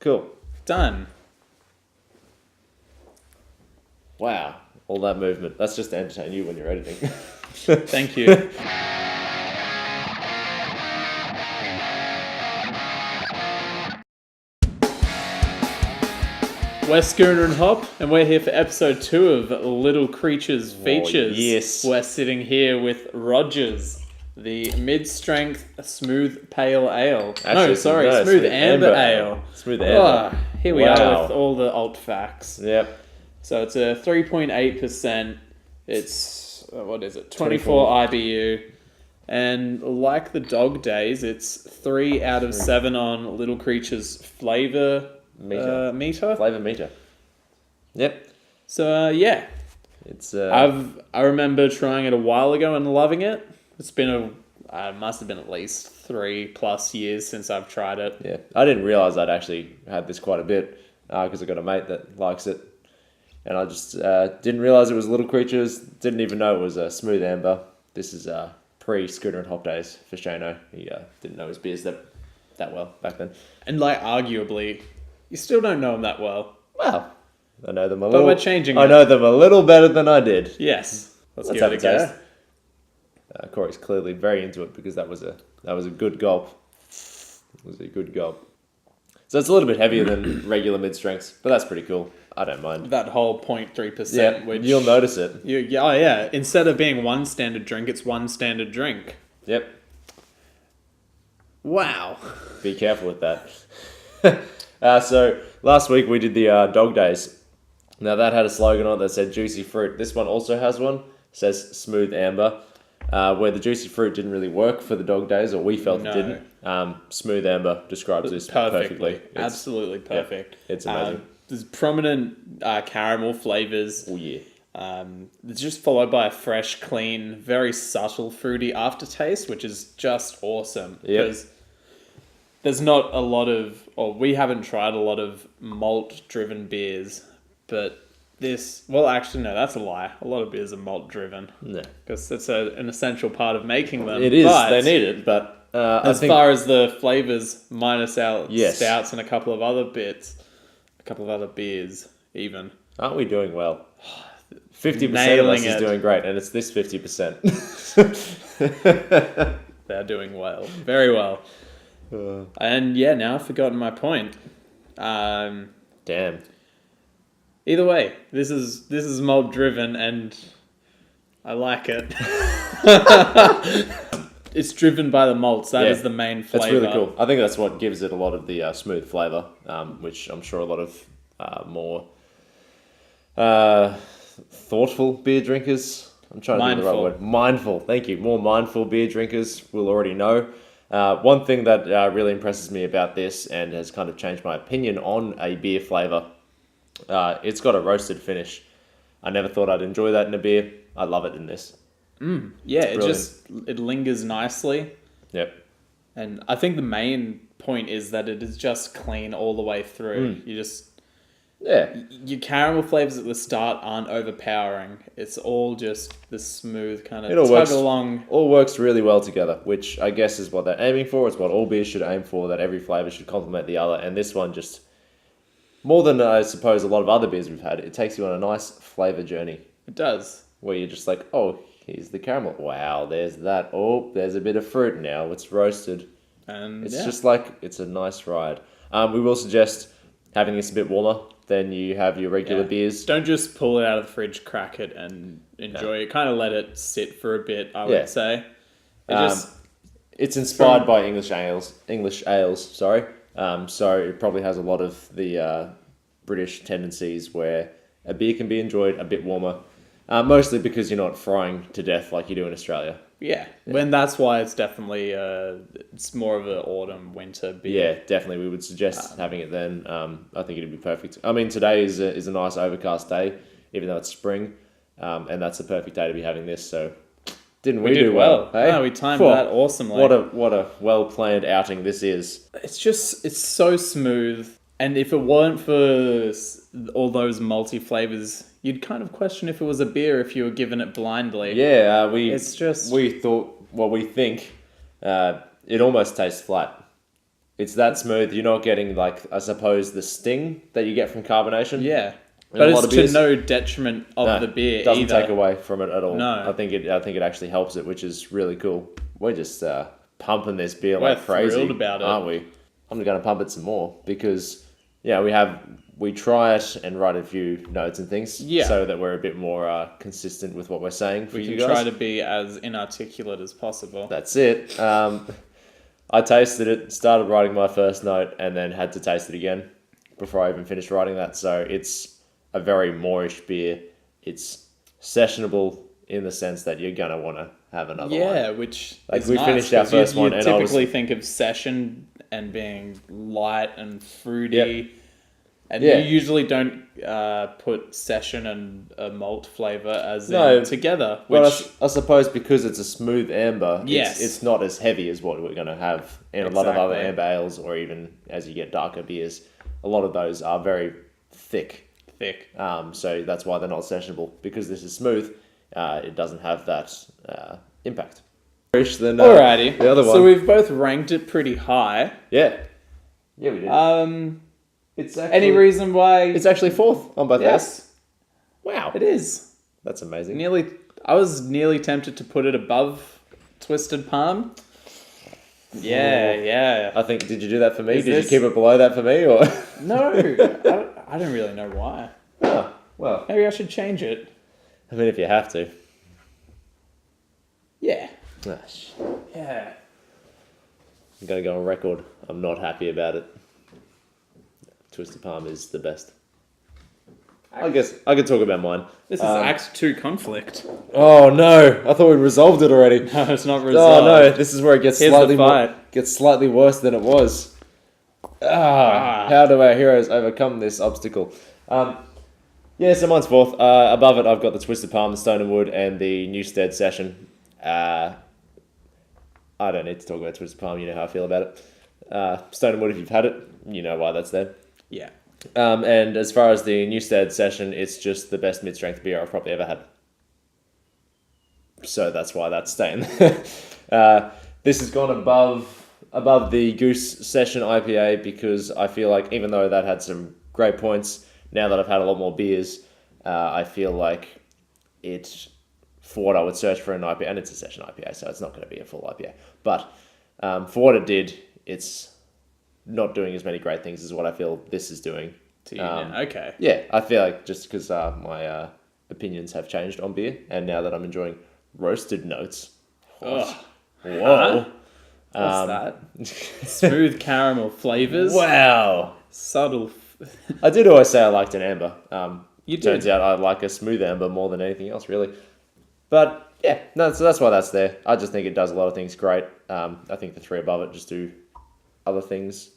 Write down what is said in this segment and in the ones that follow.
Cool. Done. Wow. All that movement. That's just to entertain you when you're editing. Thank you. We're Schooner and Hopp, and we're here for episode 2 of Little Creatures Features. Yes. We're sitting here with Rogers, the mid-strength smooth pale ale. Smooth amber ale. Smooth amber. Here we are with all the alt facts. Yep. So it's a 3.8%. It's, 24 IBU. And like the Dog Days, it's 3 out of 7 on Little Creatures flavor meter. Flavor meter. Yep. So yeah, It's I remember trying it a while ago and loving it. It's been must have been at least 3+ years since I've tried it. Yeah. I didn't realize I'd actually had this quite a bit because I got a mate that likes it, and I just didn't realize it was Little Creatures. Didn't even know it was a smooth amber. This is pre-Schooner and Hopp days for Shano. He didn't know his beers that well back then. And arguably, you still don't know them that well. Well, I know them a little. But we're changing I know them a little better than I did. Yes. Let's give have it a go. Corey's clearly very into it because that was a good gulp. It was a good gulp. So it's a little bit heavier than regular mid-strengths, but that's pretty cool. I don't mind. That whole 0.3%, Yeah, which you'll notice it. Yeah. Instead of being one standard drink, it's one standard drink. Yep. Wow. Be careful with that. So last week we did the Dog Days. Now that had a slogan on it that said juicy fruit. This one also has one. It says smooth amber. Where the juicy fruit didn't really work for the Dog Days, or we felt it didn't. Smooth amber describes this perfectly. Absolutely perfect. Yeah, it's amazing. There's prominent caramel flavors. Oh yeah. It's just followed by a fresh, clean, very subtle fruity aftertaste, which is just awesome. Yep. Because there's not a lot of, or we haven't tried a lot of malt-driven beers, but this, well, actually, no, that's a lie. A lot of beers are malt-driven. No. Because it's an essential part of making them. It is. They need it, but as far as the flavors, minus our Yes. stouts and a couple of other bits, a couple of other beers, even. aren't we doing well? 50% of us Nailing is it. doing great, and it's this 50%. They're doing well. Very well. And yeah, now I've forgotten my point. Damn. Either way, this is malt driven and I like it. It's driven by the malts. That is the main flavor. That's really cool. I think that's what gives it a lot of the smooth flavor, which I'm sure a lot of more thoughtful beer drinkers. I'm trying to think of the right word. Mindful. Thank you. More mindful beer drinkers will already know. One thing that really impresses me about this and has kind of changed my opinion on a beer flavor, it's got a roasted finish. I never thought I'd enjoy that in a beer. I love it in this. Yeah, it lingers nicely. Yep. And I think the main point is that it is just clean all the way through. You just... Yeah. Your caramel flavors at the start aren't overpowering. It's all just the smooth kind of tug along. All works really well together, which I guess is what they're aiming for. It's what all beers should aim for, that every flavor should complement the other. And this one just, more than I suppose a lot of other beers we've had, it takes you on a nice flavor journey. It does. Where you're just like, oh, here's the caramel. Wow, there's that. Oh, there's a bit of fruit now. It's roasted. And it's just like, it's a nice ride. We will suggest having this a bit warmer than you have your regular beers. Don't just pull it out of the fridge, crack it, and enjoy it. Kind of let it sit for a bit, I would say. It's inspired by English ales. So it probably has a lot of the British tendencies where a beer can be enjoyed a bit warmer. Mostly because you're not frying to death like you do in Australia. Yeah. When that's why it's definitely it's more of an autumn winter beer. Yeah, definitely. We would suggest having it then. I think it'd be perfect. I mean, today is a nice overcast day, even though it's spring, and that's the perfect day to be having this. So, didn't we do well? Hey? No, we timed that awesomely. What a well planned outing this is. It's so smooth, and if it weren't for all those multi flavors, you'd kind of question if it was a beer if you were given it blindly. Yeah, we think it almost tastes flat. It's that smooth. You're not getting, like, I suppose, the sting that you get from carbonation. Yeah. In But a lot it's of beers. to no detriment of the beer It doesn't either. take away from it at all. No. I think it actually helps it, which is really cool. We're just pumping this beer like crazy. Thrilled about it. Aren't we? I'm going to pump it some more because, we try it and write a few notes and things so that we're a bit more consistent with what we're saying for you guys. We try to be as inarticulate as possible. That's it. I tasted it, started writing my first note, and then had to taste it again before I even finished writing that. So it's a very moreish beer. It's sessionable in the sense that you're going to want to have another one. Yeah, which like is we nice, finished our first one, you and typically think of session and being light and fruity. Yep. And you usually don't put session and a malt flavour together. Which, well, I suppose because it's a smooth amber, yes. it's not as heavy as what we're going to have in a lot of other amber ales, or even as you get darker beers. A lot of those are very thick. So that's why they're not sessionable. Because this is smooth, it doesn't have that impact. Alrighty. The other one. So we've both ranked it pretty high. Yeah. Yeah, we did. It's actually, any reason why? It's actually fourth on both Yes. Wow. It is. That's amazing. I was nearly tempted to put it above Twisted Palm. Yeah. I think, did you do that for me? Did you keep it below that for me? Or No. I don't really know why. Oh, well. Maybe I should change it. I mean, if you have to. Yeah. Gosh. Yeah. I'm going to go on record. I'm not happy about it. Twisted Palm is the best. I guess I could talk about mine. This is Act 2 conflict. Oh no! I thought we resolved it already. No, it's not resolved. Oh no! This is where it gets Here's slightly worse than it was. How do our heroes overcome this obstacle? So mine's fourth. Above it, I've got the Twisted Palm, the Stone and Wood, and the Newstead Session. I don't need to talk about Twisted Palm. You know how I feel about it. Stone and Wood, if you've had it, you know why that's there. Yeah. And as far as the Newstead Session, it's just the best mid-strength beer I've probably ever had. So that's why that's staying there. This has gone above the Goose Session IPA because I feel like even though that had some great points, now that I've had a lot more beers, I feel like it, for what I would search for an IPA, and it's a Session IPA, so it's not going to be a full IPA, but for what it did, it's not doing as many great things as what I feel this is doing. To you now. Okay. Yeah, I feel like just because my opinions have changed on beer, and now that I'm enjoying roasted notes. Whoa. What's that? Smooth caramel flavours. Wow. Subtle. I did always say I liked an amber. You did. Turns out I like a smooth amber more than anything else, really. But yeah, no, so that's why that's there. I just think it does a lot of things great. I think the three above it just do other things,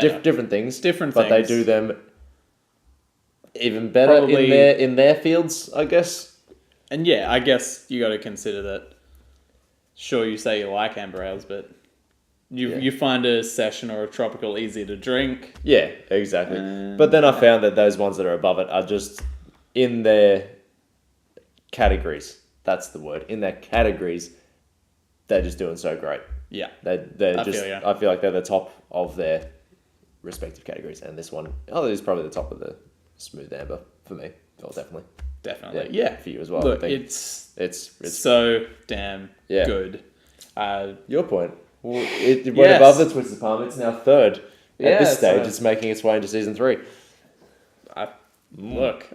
different things, but they do them even better in their fields, I guess. And yeah, I guess you got to consider that. Sure, you say you like amber ales, but you find a Session or a Tropical easy to drink. Yeah, exactly. But then I found that those ones that are above it are just in their categories. That's the word. In their categories, they're just doing so great. Yeah, I feel like they're the top of their respective categories, and this one, is probably the top of the smooth amber for me. Oh, definitely. Yeah, for you as well. Look, I think it's so damn good. Your point. Well, it went above the Twisted Palm. It's now third. At this stage, it's making its way into season 3. I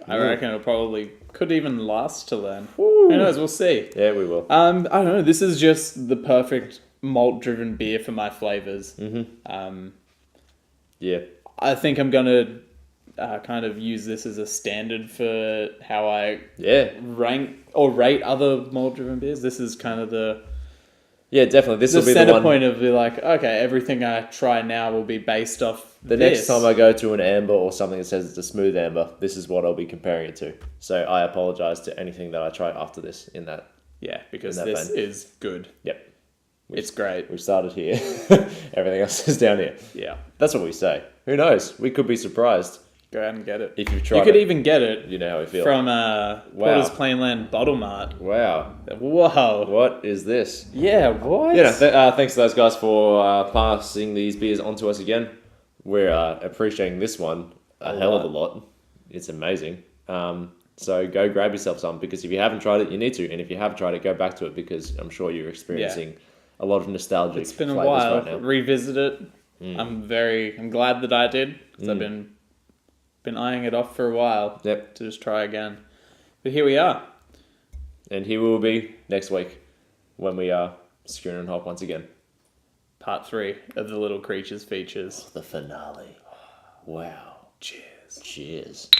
reckon it probably could even last till then. Woo. Who knows? We'll see. Yeah, we will. I don't know. This is just the perfect malt-driven beer for my flavors. Mm-hmm. I think I'm gonna kind of use this as a standard for how I rank or rate other malt-driven beers. This is kind of the definitely. This will be the center one. point of okay, everything I try now will be based off the next time I go to an amber or something that says it's a smooth amber, this is what I'll be comparing it to. So I apologize to anything that I try after this in that. Yeah, because this is good. Yep. It's great. We've started here. Everything else is down here. Yeah. That's what we say. Who knows? We could be surprised. Go out and get it. If you've tried you could even get it you know how I feel. from Porter's Plainland Bottle Mart. Wow. Whoa. What is this? Yeah, what? Thanks to those guys for passing these beers on to us again. We're appreciating this one a hell of a lot. It's amazing. So go grab yourself some, because if you haven't tried it, you need to. And if you have tried it, go back to it, because I'm sure you're experiencing a lot of nostalgic. It's been a while. Right now. Revisit it. I'm glad that I did, because I've been eyeing it off for a while. Yep. To just try again. But here we are. And here we will be next week when we are Schooner Hopp once again. Part 3 of the Little Creatures features. The finale. Wow. Cheers. Cheers.